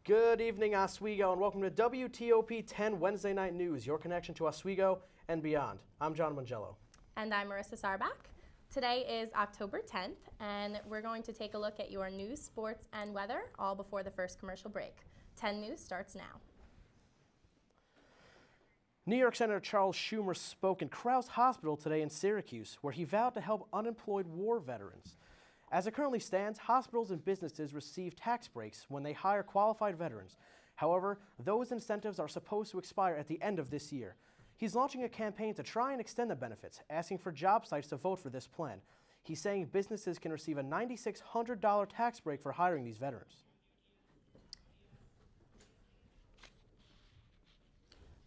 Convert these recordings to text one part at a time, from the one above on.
Good evening, Oswego, and welcome to WTOP10 Wednesday Night News, your connection to Oswego and beyond. I'm John Mangello. And I'm Marissa Sarbach. Today is October 10th, and we're going to take a look at your news, sports, and weather, all before the first commercial break. 10 News starts now. New York Senator Charles Schumer spoke in Crouse Hospital today in Syracuse, where he vowed to help unemployed war veterans. As it currently stands, hospitals and businesses receive tax breaks when they hire qualified veterans. However, those incentives are supposed to expire at the end of this year. He's launching a campaign to try and extend the benefits, asking for job sites to vote for this plan. He's saying businesses can receive a $9,600 tax break for hiring these veterans.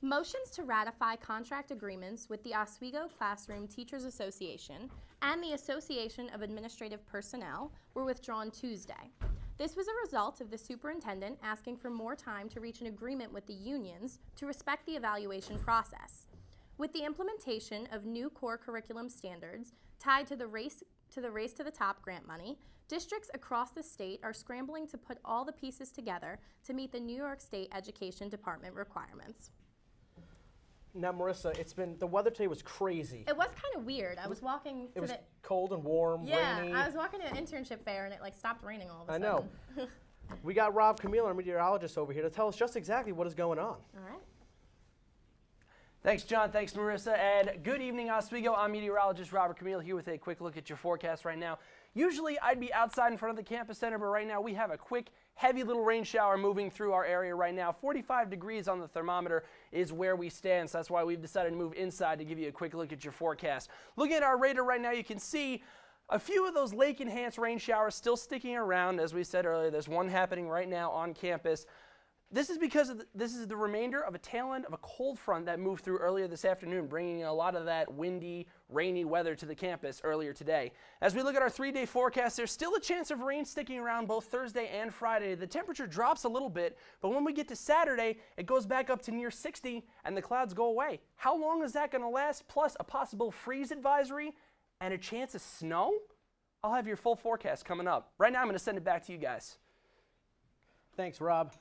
Motions to ratify contract agreements with the Oswego Classroom Teachers Association and the Association of Administrative Personnel were withdrawn Tuesday. This was a result of the superintendent asking for more time to reach an agreement with the unions to respect the evaluation process. With the implementation of new core curriculum standards tied to the Race to the Top grant money, districts across the state are scrambling to put all the pieces together to meet the New York State Education Department requirements. Now, Marissa, the weather today was crazy. It was kind of weird. I was walking It was cold and warm, rainy. Yeah, I was walking to an internship fair and it stopped raining all of a sudden. I know. We got Rob Camille, our meteorologist, over here to tell us just exactly what is going on. All right. Thanks, John. Thanks, Marissa. And good evening, Oswego. I'm meteorologist Robert Camille here with a quick look at your forecast right now. Usually, I'd be outside in front of the campus center, but right now we have a quick, heavy little rain shower moving through our area right now. 45 degrees on the thermometer is where we stand, so that's why we've decided to move inside to give you a quick look at your forecast. Looking at our radar right now, you can see a few of those lake-enhanced rain showers still sticking around. As we said earlier, there's one happening right now on campus. This is because this is the remainder of a tail end of a cold front that moved through earlier this afternoon, bringing a lot of that windy, rainy weather to the campus earlier today. As we look at our 3-day forecast, there's still a chance of rain sticking around both Thursday and Friday. The temperature drops a little bit, but when we get to Saturday, it goes back up to near 60 and the clouds go away. How long is that going to last? Plus a possible freeze advisory and a chance of snow? I'll have your full forecast coming up. Right now, I'm going to send it back to you guys. Thanks, Rob.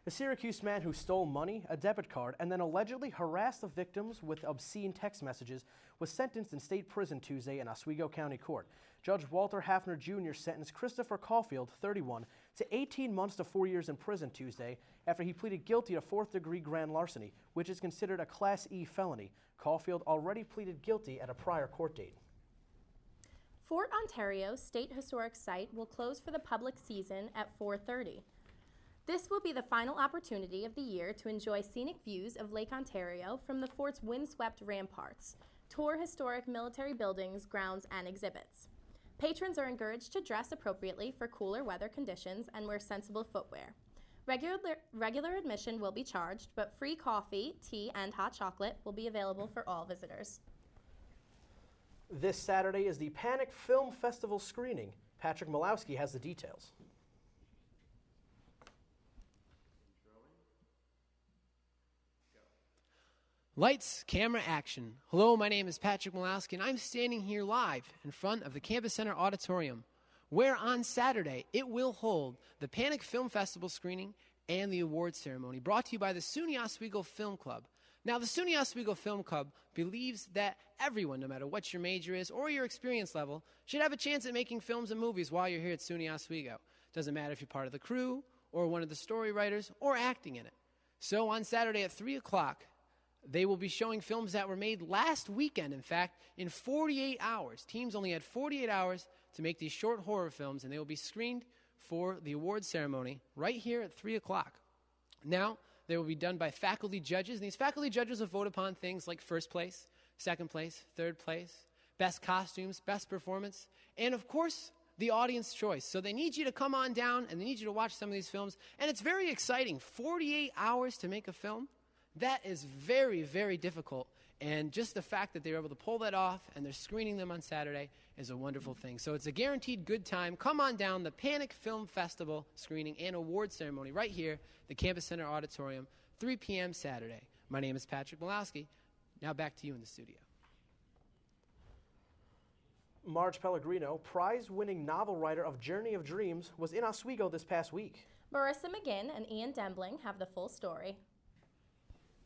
A Syracuse man who stole money, a debit card, and then allegedly harassed the victims with obscene text messages was sentenced in state prison Tuesday in Oswego County Court. Judge Walter Hafner Jr. sentenced Christopher Caulfield, 31, to 18 months to 4 years in prison Tuesday after he pleaded guilty to fourth-degree grand larceny, which is considered a Class E felony. Caulfield already pleaded guilty at a prior court date. Fort Ontario State Historic Site will close for the public season at 4:30. This will be the final opportunity of the year to enjoy scenic views of Lake Ontario from the fort's windswept ramparts, tour historic military buildings, grounds, and exhibits. Patrons are encouraged to dress appropriately for cooler weather conditions and wear sensible footwear. Regular admission will be charged, but free coffee, tea, and hot chocolate will be available for all visitors. This Saturday is the Panic Film Festival screening. Patrick Malowski has the details. Lights, camera, action. Hello, my name is Patrick Malowski, and I'm standing here live in front of the Campus Center Auditorium, where on Saturday it will hold the Panic Film Festival screening and the awards ceremony, brought to you by the SUNY Oswego Film Club. Now, the SUNY Oswego Film Club believes that everyone, no matter what your major is or your experience level, should have a chance at making films and movies while you're here at SUNY Oswego. Doesn't matter if you're part of the crew or one of the story writers or acting in it. So on Saturday at 3 o'clock, they will be showing films that were made last weekend, in fact, in 48 hours. Teams only had 48 hours to make these short horror films, and they will be screened for the awards ceremony right here at 3 o'clock. Now, they will be done by faculty judges, and these faculty judges will vote upon things like first place, second place, third place, best costumes, best performance, and, of course, the audience choice. So they need you to come on down, and they need you to watch some of these films, and it's very exciting. 48 hours to make a film. That is very, very difficult, and just the fact that they were able to pull that off and they're screening them on Saturday is a wonderful thing. So it's a guaranteed good time. Come on down, the Panic Film Festival screening and award ceremony right here, the Campus Center Auditorium, 3 p.m. Saturday. My name is Patrick Malowski. Now back to you in the studio. Marge Pellegrino, prize-winning novel writer of Journey of Dreams, was in Oswego this past week. Marissa McGinn and Ian Dembling have the full story.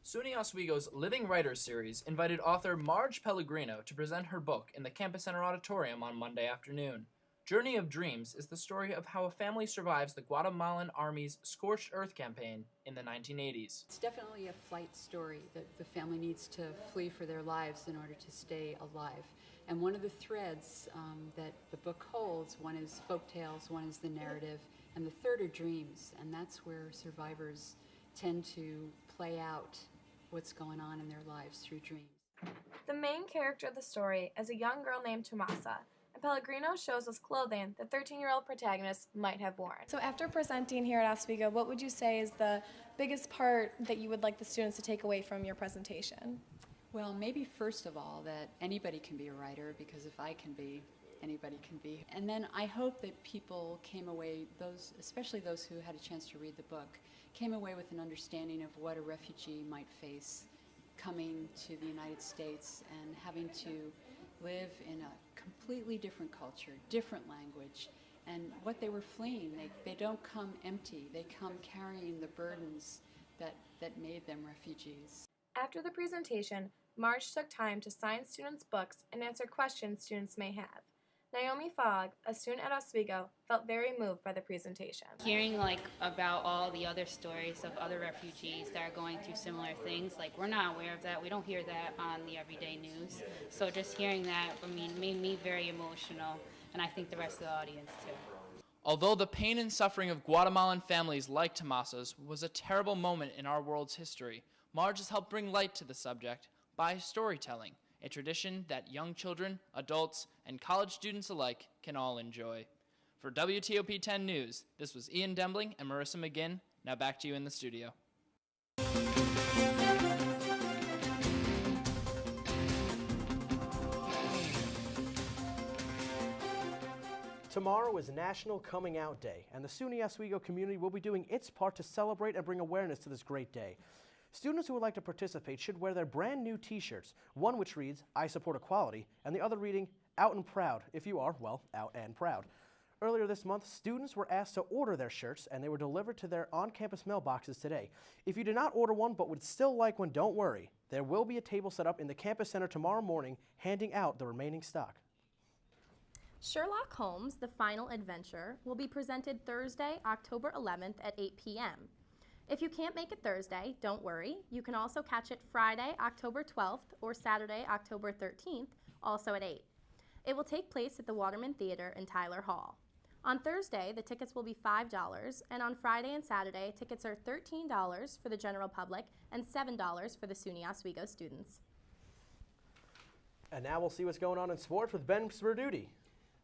SUNY Oswego's Living Writers series invited author Marge Pellegrino to present her book in the Campus Center Auditorium on Monday afternoon. Journey of Dreams is the story of how a family survives the Guatemalan Army's Scorched Earth campaign in the 1980s. It's definitely a flight story that the family needs to flee for their lives in order to stay alive. And one of the threads that the book holds, one is folktales, one is the narrative, and the third are dreams. And that's where survivors tend to play out what's going on in their lives through dreams. The main character of the story is a young girl named Tomasa, and Pellegrino shows us clothing the 13-year-old protagonist might have worn. So after presenting here at Oswego, what would you say is the biggest part that you would like the students to take away from your presentation? Well, maybe first of all that anybody can be a writer, because if I can be, anybody can be. And then I hope that people came away, especially those who had a chance to read the book, came away with an understanding of what a refugee might face coming to the United States and having to live in a completely different culture, different language, and what they were fleeing. They don't come empty. They come carrying the burdens that made them refugees. After the presentation, Marge took time to sign students' books and answer questions students may have. Naomi Fogg, a student at Oswego, felt very moved by the presentation. Hearing about all the other stories of other refugees that are going through similar things, we're not aware of that. We don't hear that on the everyday news. So just hearing that, made me very emotional, and I think the rest of the audience too. Although the pain and suffering of Guatemalan families like Tomasa's was a terrible moment in our world's history, Marge has helped bring light to the subject by storytelling, a tradition that young children, adults, and college students alike can all enjoy. For WTOP10 News, this was Ian Dembling and Marissa McGinn. Now back to you in the studio. Tomorrow is National Coming Out Day, and the SUNY Oswego community will be doing its part to celebrate and bring awareness to this great day. Students who would like to participate should wear their brand new t-shirts, one which reads, "I support equality," and the other reading, "Out and proud," if you are, well, out and proud. Earlier this month, students were asked to order their shirts, and they were delivered to their on-campus mailboxes today. If you did not order one but would still like one, don't worry. There will be a table set up in the campus center tomorrow morning, handing out the remaining stock. Sherlock Holmes, The Final Adventure, will be presented Thursday, October 11th at 8 p.m. If you can't make it Thursday, don't worry. You can also catch it Friday, October 12th, or Saturday, October 13th, also at 8. It will take place at the Waterman Theater in Tyler Hall. On Thursday, the tickets will be $5, and on Friday and Saturday, tickets are $13 for the general public and $7 for the SUNY Oswego students. And now we'll see what's going on in sports with Ben Sperduti.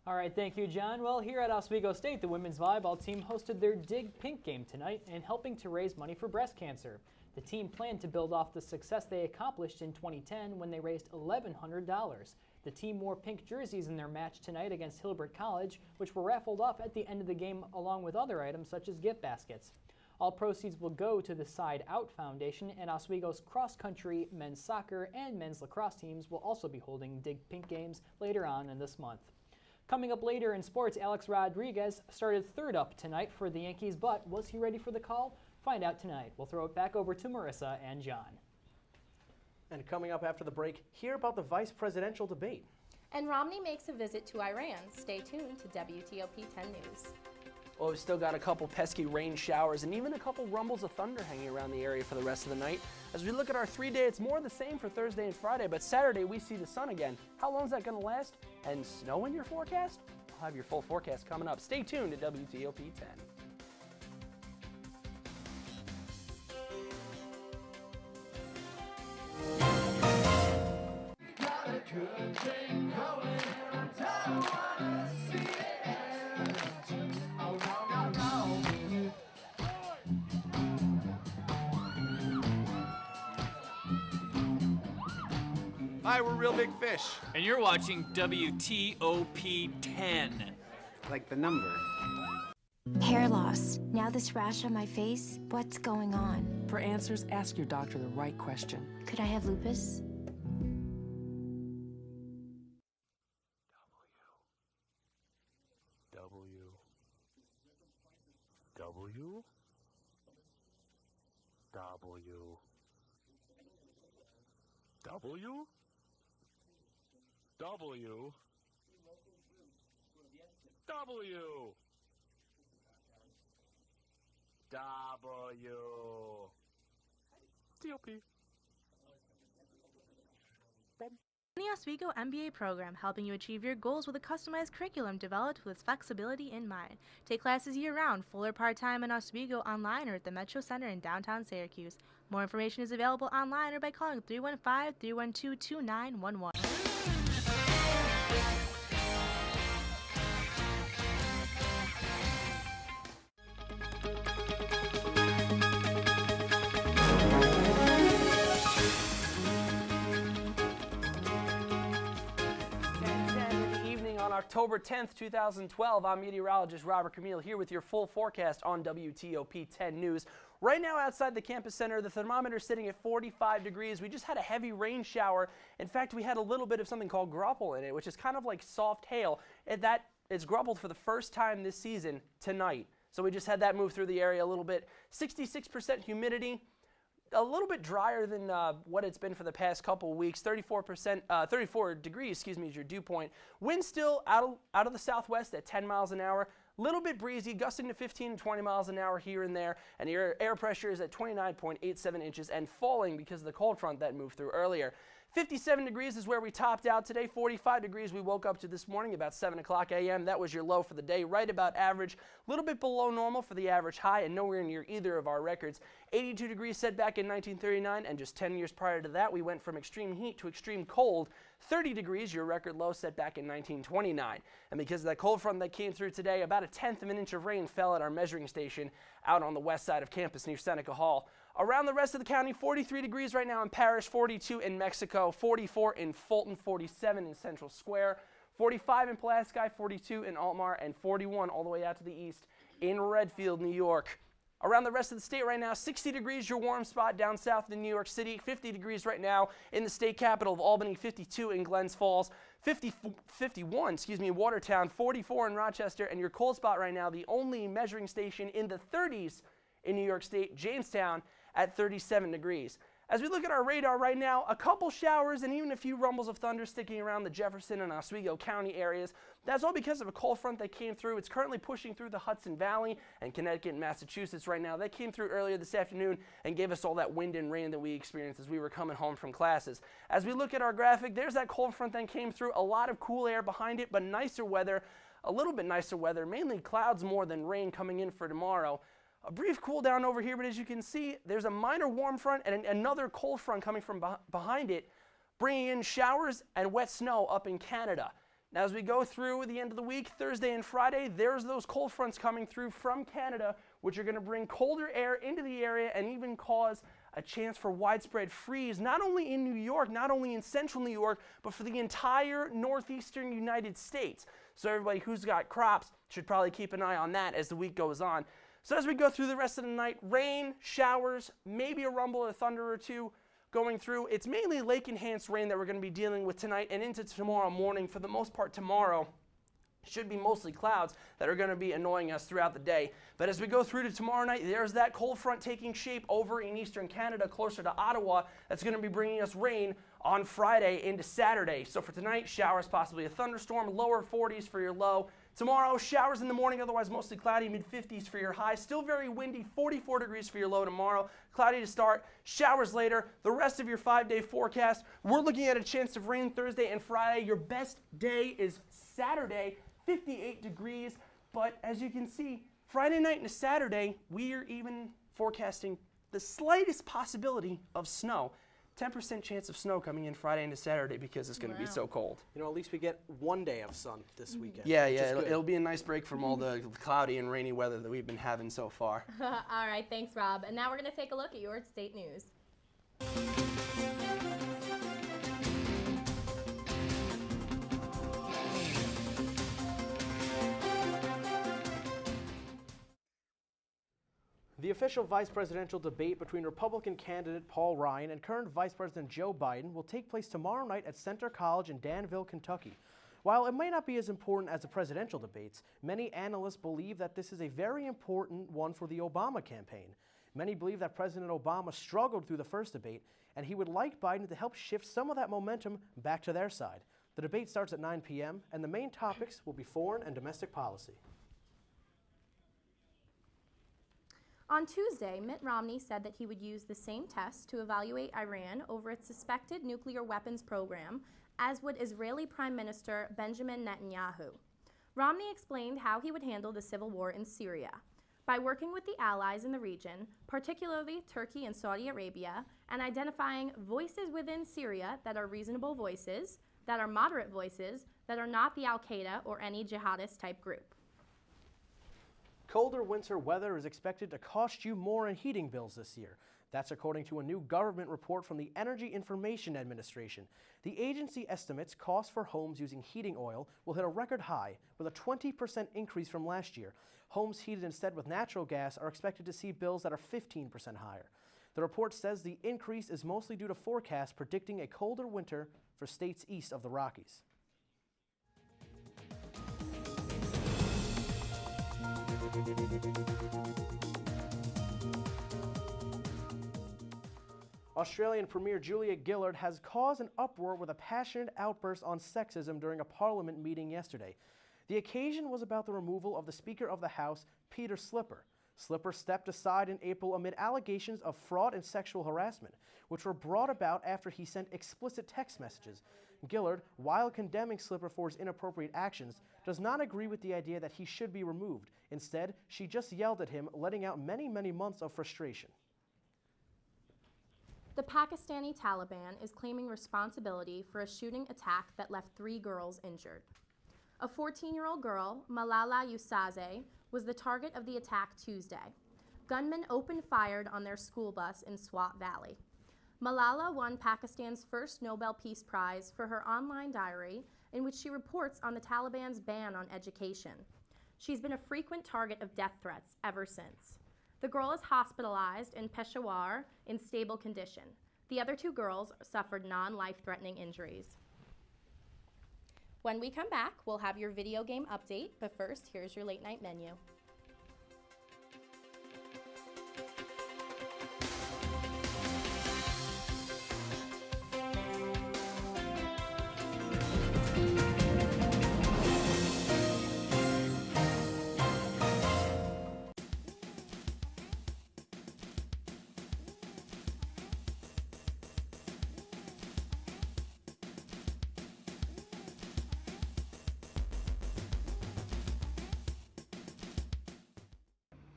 All right, thank you, John. Well, here at Oswego State, the women's volleyball team hosted their Dig Pink game tonight in helping to raise money for breast cancer. The team planned to build off the success they accomplished in 2010 when they raised $1,100. The team wore pink jerseys in their match tonight against Hillbrook College, which were raffled off at the end of the game along with other items such as gift baskets. All proceeds will go to the Side Out Foundation, and Oswego's cross-country, men's soccer, and men's lacrosse teams will also be holding Dig Pink games later on in this month. Coming up later in sports, Alex Rodriguez started third up tonight for the Yankees, but was he ready for the call? Find out tonight. We'll throw it back over to Marissa and John. And coming up after the break, hear about the vice presidential debate. And Romney makes a visit to Iran. Stay tuned to WTOP 10 News. Well, we've still got a couple pesky rain showers and even a couple rumbles of thunder hanging around the area for the rest of the night. As we look at our 3-day, it's more the same for Thursday and Friday, but Saturday we see the sun again. How long is that going to last? And snow in your forecast? I'll have your full forecast coming up. Stay tuned to WTOP 10. Hi, we're Real Big Fish. And you're watching WTOP 10. Like the number. Hair loss. Now this rash on my face, what's going on? For answers, ask your doctor the right question. Could I have lupus? W. W. W. W. W. W. TOP. The Oswego MBA program, helping you achieve your goals with a customized curriculum developed with flexibility in mind. Take classes year-round, full or part-time in Oswego, online or at the Metro Center in downtown Syracuse. More information is available online or by calling 315-312-2911. October 10th, 2012. I'm meteorologist Robert Camille here with your full forecast on WTOP10 News. Right now outside the campus center, the thermometer is sitting at 45 degrees. We just had a heavy rain shower. In fact, we had a little bit of something called grupple in it, which is kind of like soft hail. It's gruppled for the first time this season tonight. So we just had that move through the area a little bit. 66% humidity. A little bit drier than what it's been for the past couple weeks. 34 degrees, is your dew point. Wind still out of the southwest at 10 miles an hour. Little bit breezy, gusting to 15 and 20 miles an hour here and there. And your air pressure is at 29.87 inches and falling because of the cold front that moved through earlier. 57 degrees is where we topped out today. 45 degrees we woke up to this morning about 7 o'clock a.m. That was your low for the day, right about average. A little bit below normal for the average high and nowhere near either of our records. 82 degrees set back in 1939, and just 10 years prior to that, we went from extreme heat to extreme cold. 30 degrees, your record low, set back in 1929. And because of that cold front that came through today, about 1/10 of an inch of rain fell at our measuring station out on the west side of campus near Seneca Hall. Around the rest of the county, 43 degrees right now in Parrish, 42 in Mexico, 44 in Fulton, 47 in Central Square, 45 in Pulaski, 42 in Altmar, and 41 all the way out to the east in Redfield, New York. Around the rest of the state right now, 60 degrees, your warm spot down south in New York City, 50 degrees right now in the state capital of Albany, 52 in Glens Falls, 51 in Watertown, 44 in Rochester, and your cold spot right now, the only measuring station in the 30s in New York State, Jamestown, at 37 degrees. As we look at our radar right now, a couple showers and even a few rumbles of thunder sticking around the Jefferson and Oswego County areas. That's all because of a cold front that came through. It's currently pushing through the Hudson Valley and Connecticut and Massachusetts right now. That came through earlier this afternoon and gave us all that wind and rain that we experienced as we were coming home from classes. As we look at our graphic, there's that cold front that came through. A lot of cool air behind it, but nicer weather, a little bit nicer weather, mainly clouds more than rain coming in for tomorrow. A brief cool down over here, but as you can see, there's a minor warm front and another cold front coming from behind it, bringing in showers and wet snow up in Canada. Now, as we go through the end of the week, Thursday and Friday, there's those cold fronts coming through from Canada, which are going to bring colder air into the area and even cause a chance for widespread freeze, not only in New York, not only in central New York, but for the entire northeastern United States. So everybody who's got crops should probably keep an eye on that as the week goes on. So as we go through the rest of the night, rain, showers, maybe a rumble or thunder or two going through. It's mainly lake-enhanced rain that we're going to be dealing with tonight and into tomorrow morning. For the most part tomorrow, should be mostly clouds that are going to be annoying us throughout the day. But as we go through to tomorrow night, there's that cold front taking shape over in eastern Canada, closer to Ottawa. That's going to be bringing us rain on Friday into Saturday. So for tonight, showers, possibly a thunderstorm, lower 40s for your low. Tomorrow, showers in the morning, otherwise mostly cloudy, mid-50s for your high. Still very windy, 44 degrees for your low tomorrow. Cloudy to start, showers later. The rest of your 5-day forecast, we're looking at a chance of rain Thursday and Friday. Your best day is Saturday, 58 degrees. But as you can see, Friday night into Saturday, we are even forecasting the slightest possibility of snow. 10% chance of snow coming in Friday into Saturday because it's going to be so cold. You know, at least we get one day of sun this weekend. Yeah, it'll be a nice break from all the cloudy and rainy weather that we've been having so far. All right, thanks, Rob. And now we're going to take a look at your state news. The official vice presidential debate between Republican candidate Paul Ryan and current Vice President Joe Biden will take place tomorrow night at Center College in Danville, Kentucky. While it may not be as important as the presidential debates, many analysts believe that this is a very important one for the Obama campaign. Many believe that President Obama struggled through the first debate, and he would like Biden to help shift some of that momentum back to their side. The debate starts at 9 p.m., and the main topics will be foreign and domestic policy. On Tuesday, Mitt Romney said that he would use the same test to evaluate Iran over its suspected nuclear weapons program as would Israeli Prime Minister Benjamin Netanyahu. Romney explained how he would handle the civil war in Syria by working with the allies in the region, particularly Turkey and Saudi Arabia, and identifying voices within Syria that are reasonable voices, that are moderate voices, that are not the Al-Qaeda or any jihadist type group. Colder winter weather is expected to cost you more in heating bills this year. That's according to a new government report from the Energy Information Administration. The agency estimates costs for homes using heating oil will hit a record high, with a 20% increase from last year. Homes heated instead with natural gas are expected to see bills that are 15% higher. The report says the increase is mostly due to forecasts predicting a colder winter for states east of the Rockies. Australian Premier Julia Gillard has caused an uproar with a passionate outburst on sexism during a parliament meeting yesterday. The occasion was about the removal of the Speaker of the House, Peter Slipper. Slipper stepped aside in April amid allegations of fraud and sexual harassment, which were brought about after he sent explicit text messages. Gillard, while condemning Slipper for his inappropriate actions, does not agree with the idea that he should be removed. Instead, she just yelled at him, letting out many months of frustration. The Pakistani Taliban is claiming responsibility for a shooting attack that left 3 girls injured. A 14-year-old girl, Malala Yousafzai, was the target of the attack Tuesday. Gunmen opened fire on their school bus in Swat Valley. Malala won Pakistan's first Nobel Peace Prize for her online diary, in which she reports on the Taliban's ban on education. She's been a frequent target of death threats ever since. The girl is hospitalized in Peshawar in stable condition. The other 2 girls suffered non-life-threatening injuries. When we come back, we'll have your video game update, but first, here's your late night menu.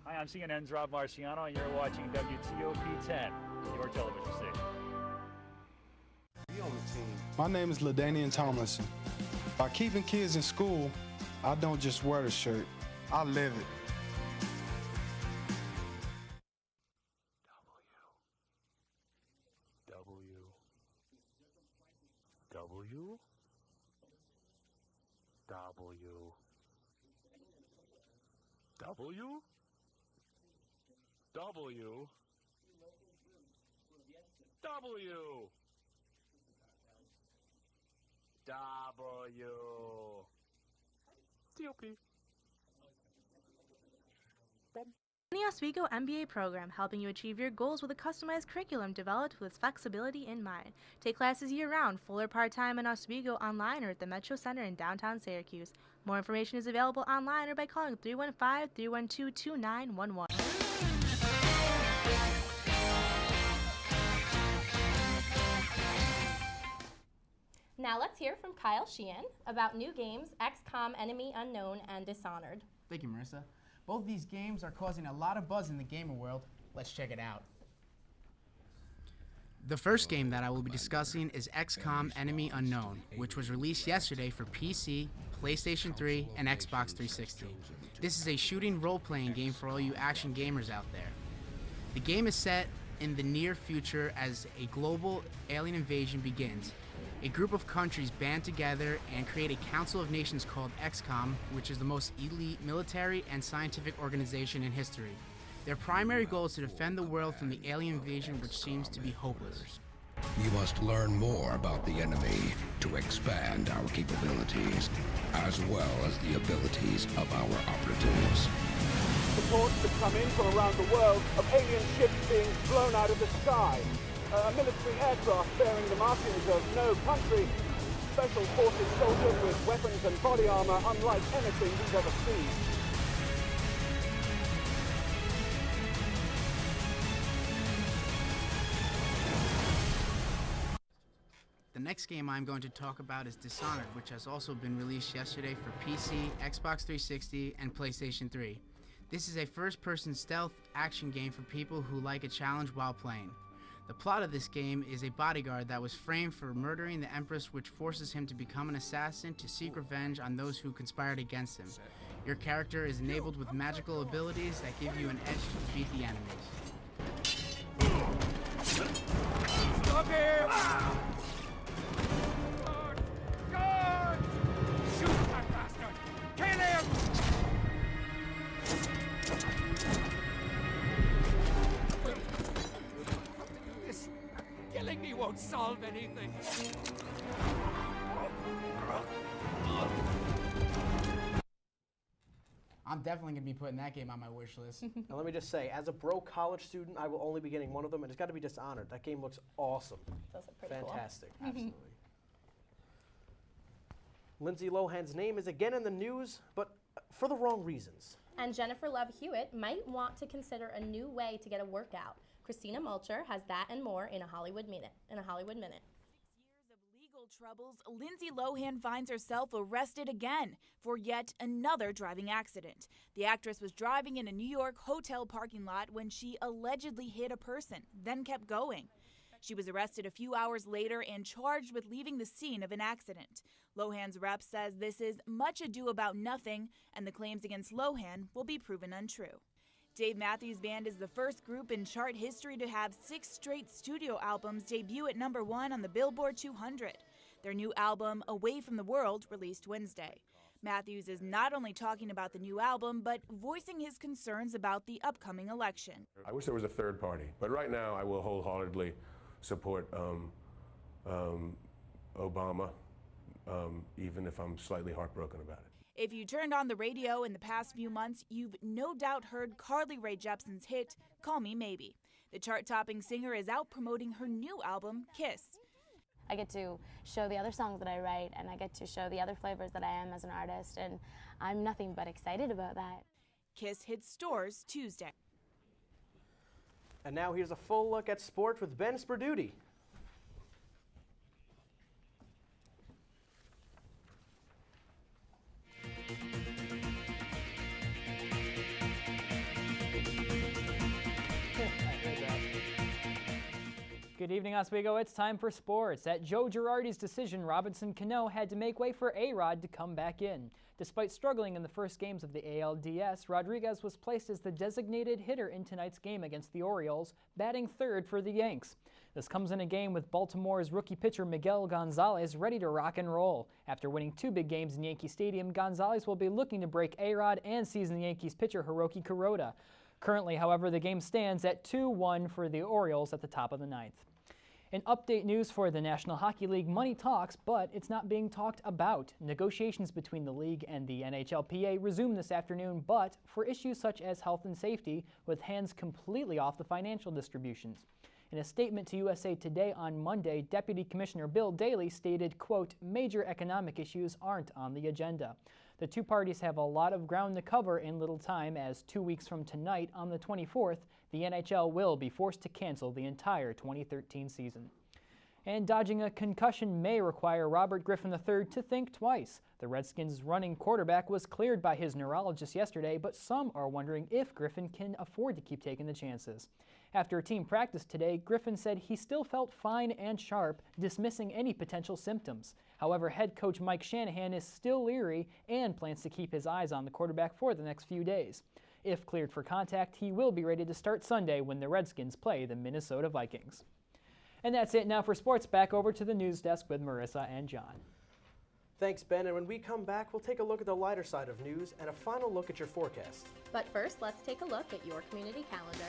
Hi, I'm CNN's Rob Marciano, and you're watching WTOP10, your television station. My name is LaDainian Tomlinson. By keeping kids in school, I don't just wear the shirt, I live it. WTOP. The Oswego MBA program, helping you achieve your goals with a customized curriculum developed with its flexibility in mind. Take classes year-round, full or part-time in Oswego, online or at the Metro Center in downtown Syracuse. More information is available online or by calling 315-312-2911. Now let's hear from Kyle Sheehan about new games XCOM Enemy Unknown and Dishonored. Thank you, Marissa. Both of these games are causing a lot of buzz in the gamer world. Let's check it out. The first game that I will be discussing is XCOM Enemy Unknown, which was released yesterday for PC, PlayStation 3, and Xbox 360. This is a shooting role-playing game for all you action gamers out there. The game is set in the near future as a global alien invasion begins. A group of countries band together and create a Council of Nations called XCOM, which is the most elite military and scientific organization in history. Their primary goal is to defend the world from the alien invasion, which seems to be hopeless. You must learn more about the enemy to expand our capabilities, as well as the abilities of our operatives. Reports have come in from around the world of alien ships being blown out of the sky. A military aircraft bearing the markings of no country. Special forces soldiers with weapons and body armor unlike anything we've ever seen. The next game I'm going to talk about is Dishonored, which has also been released yesterday for PC, Xbox 360, and PlayStation 3. This is a first-person stealth action game for people who like a challenge while playing. The plot of this game is a bodyguard that was framed for murdering the Empress, which forces him to become an assassin to seek revenge on those who conspired against him. Your character is enabled with magical abilities that give you an edge to defeat the enemies. Stop him! Guard! Shoot that bastard! Kill him! This killing me won't solve anything. I'm definitely going to be putting that game on my wish list. And let me just say, as a broke college student, I will only be getting one of them, and it's got to be Dishonored. That game looks awesome. Does look pretty Fantastic. cool. Absolutely. Lindsay Lohan's name is again in the news, but for the wrong reasons. And Jennifer Love Hewitt might want to consider a new way to get a workout. Christina Mulcher has that and more in a Hollywood Minute. Legal troubles, Lindsay Lohan finds herself arrested again for yet another driving accident. The actress was driving in a New York hotel parking lot when she allegedly hit a person, then kept going. She was arrested a few hours later and charged with leaving the scene of an accident. Lohan's rep says this is much ado about nothing, and the claims against Lohan will be proven untrue. Dave Matthews Band is the first group in chart history to have 6 straight studio albums debut at #1 on the Billboard 200. Their new album, Away from the World, released Wednesday. Matthews is not only talking about the new album, but voicing his concerns about the upcoming election. I wish there was a third party, but right now I will wholeheartedly support Obama, even if I'm slightly heartbroken about it. If you turned on the radio in the past few months, you've no doubt heard Carly Rae Jepsen's hit, Call Me Maybe. The chart-topping singer is out promoting her new album, Kiss. I get to show the other songs that I write, and I get to show the other flavors that I am as an artist, and I'm nothing but excited about that. Kiss hits stores Tuesday. And now here's a full look at sports with Ben Sperduti. Good evening, Oswego. It's time for sports. At Joe Girardi's decision, Robinson Cano had to make way for A-Rod to come back in. Despite struggling in the first games of the ALDS, Rodriguez was placed as the designated hitter in tonight's game against the Orioles, batting third for the Yanks. This comes in a game with Baltimore's rookie pitcher Miguel Gonzalez ready to rock and roll. After winning 2 big games in Yankee Stadium, Gonzalez will be looking to break A-Rod and seasoned Yankees pitcher Hiroki Kuroda. Currently, however, the game stands at 2-1 for the Orioles at the top of the 9th. In update news for the National Hockey League, money talks, but it's not being talked about. Negotiations between the league and the NHLPA resume this afternoon, but for issues such as health and safety, with hands completely off the financial distributions. In a statement to USA Today on Monday, Deputy Commissioner Bill Daley stated, quote, "Major economic issues aren't on the agenda." The two parties have a lot of ground to cover in little time, as 2 weeks from tonight, on the 24th, the NHL will be forced to cancel the entire 2013 season. And dodging a concussion may require Robert Griffin III to think twice. The Redskins' running quarterback was cleared by his neurologist yesterday, but some are wondering if Griffin can afford to keep taking the chances. After a team practice today, Griffin said he still felt fine and sharp, dismissing any potential symptoms. However, head coach Mike Shanahan is still leery and plans to keep his eyes on the quarterback for the next few days. If cleared for contact, he will be ready to start Sunday when the Redskins play the Minnesota Vikings. And that's it now for sports. Back over to the news desk with Marissa and John. Thanks, Ben. And when we come back, we'll take a look at the lighter side of news and a final look at your forecast. But first, let's take a look at your community calendar.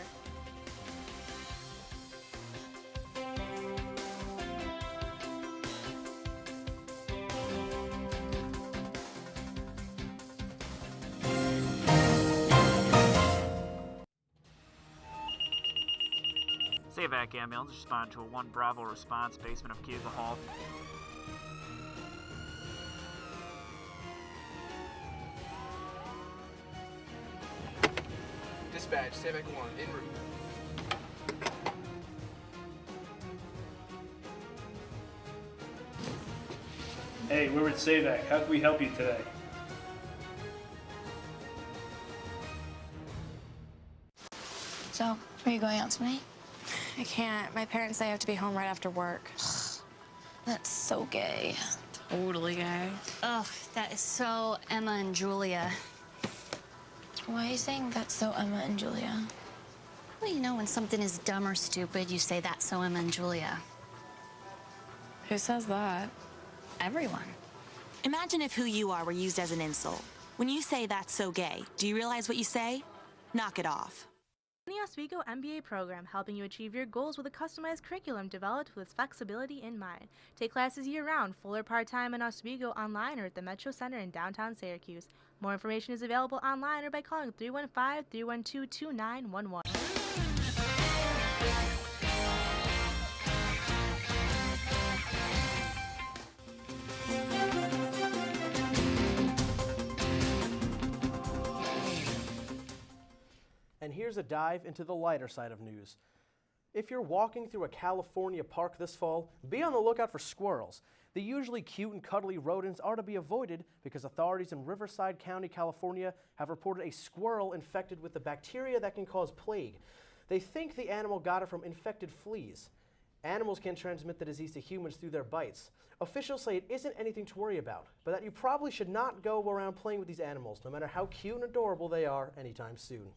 SAVAC ambulance responded to a 1 Bravo response, basement of Cuba Hall. Dispatch, SAVAC 1, en route. Hey, we're with SAVAC. How can we help you today? So, are you going out tonight? I can't. My parents say I have to be home right after work. That's so gay. Totally gay. Ugh, that is so Emma and Julia. Why are you saying that's so Emma and Julia? Well, you know, when something is dumb or stupid, you say that's so Emma and Julia. Who says that? Everyone. Imagine if who you are were used as an insult. When you say that's so gay, do you realize what you say? Knock it off. The Oswego MBA program, helping you achieve your goals with a customized curriculum developed with flexibility in mind. Take classes year-round, full or part-time in Oswego, online or at the Metro Center in downtown Syracuse. More information is available online or by calling 315-312-2911. And here's a dive into the lighter side of news. If you're walking through a California park this fall, be on the lookout for squirrels. The usually cute and cuddly rodents are to be avoided because authorities in Riverside County, California have reported a squirrel infected with the bacteria that can cause plague. They think the animal got it from infected fleas. Animals can transmit the disease to humans through their bites. Officials say it isn't anything to worry about, but that you probably should not go around playing with these animals, no matter how cute and adorable they are, anytime soon.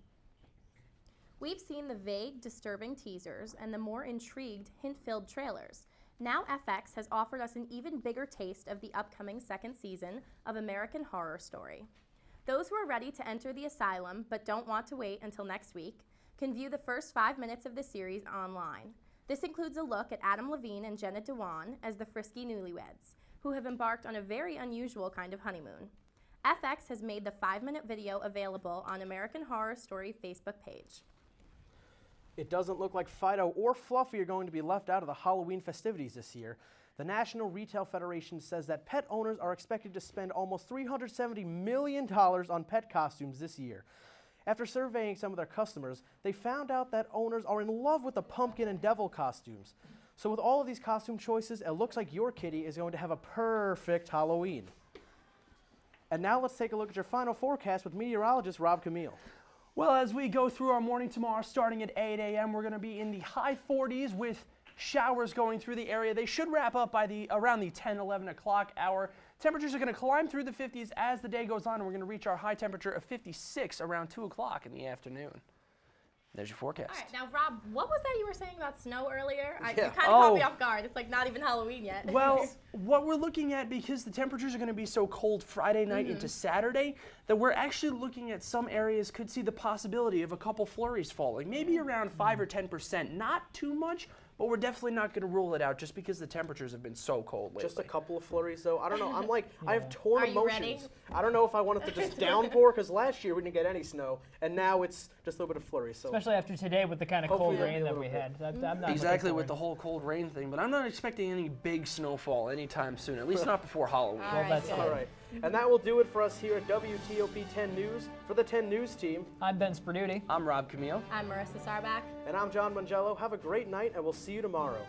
We've seen the vague, disturbing teasers and the more intrigued, hint-filled trailers. Now FX has offered us an even bigger taste of the upcoming second season of American Horror Story. Those who are ready to enter the asylum but don't want to wait until next week can view the first 5 minutes of the series online. This includes a look at Adam Levine and Jenna Dewan as the frisky newlyweds, who have embarked on a very unusual kind of honeymoon. FX has made the 5-minute video available on American Horror Story Facebook page. It doesn't look like Fido or Fluffy are going to be left out of the Halloween festivities this year. The National Retail Federation says that pet owners are expected to spend almost $370 million on pet costumes this year. After surveying some of their customers, they found out that owners are in love with the pumpkin and devil costumes. So with all of these costume choices, it looks like your kitty is going to have a perfect Halloween. And now let's take a look at your final forecast with meteorologist Rob Camille. Well, as we go through our morning tomorrow, starting at 8 a.m., we're going to be in the high 40s with showers going through the area. They should wrap up by around the 10, 11 o'clock hour. Temperatures are going to climb through the 50s as the day goes on, and we're going to reach our high temperature of 56 around 2 o'clock in the afternoon. There's your forecast. All right, now Rob, what was that you were saying about snow earlier? You Yeah. kind of caught me off guard. It's like not even Halloween yet. Well, what we're looking at, because the temperatures are going to be so cold Friday night into Saturday, that we're actually looking at some areas could see the possibility of a couple flurries falling, maybe around 5 or 10%. Not too much, but we're definitely not going to rule it out just because the temperatures have been so cold lately. Just a couple of flurries, though. I don't know. I'm like, I have torn Are you emotions. ready? I don't know if I want it to just downpour, because last year we didn't get any snow, and now it's just a little bit of flurries. So Especially after today with the kind of Hopefully cold it'll be rain a that little we bit. had. I'm not Exactly, looking with the whole cold rain thing, but I'm not expecting any big snowfall anytime soon, at least not before Halloween. Well, that's all right. And that will do it for us here at WTOP 10 News. For the 10 News team, I'm Ben Sperduti. I'm Rob Camille. I'm Marissa Sarbach. And I'm John Mangello. Have a great night, and we'll see you tomorrow.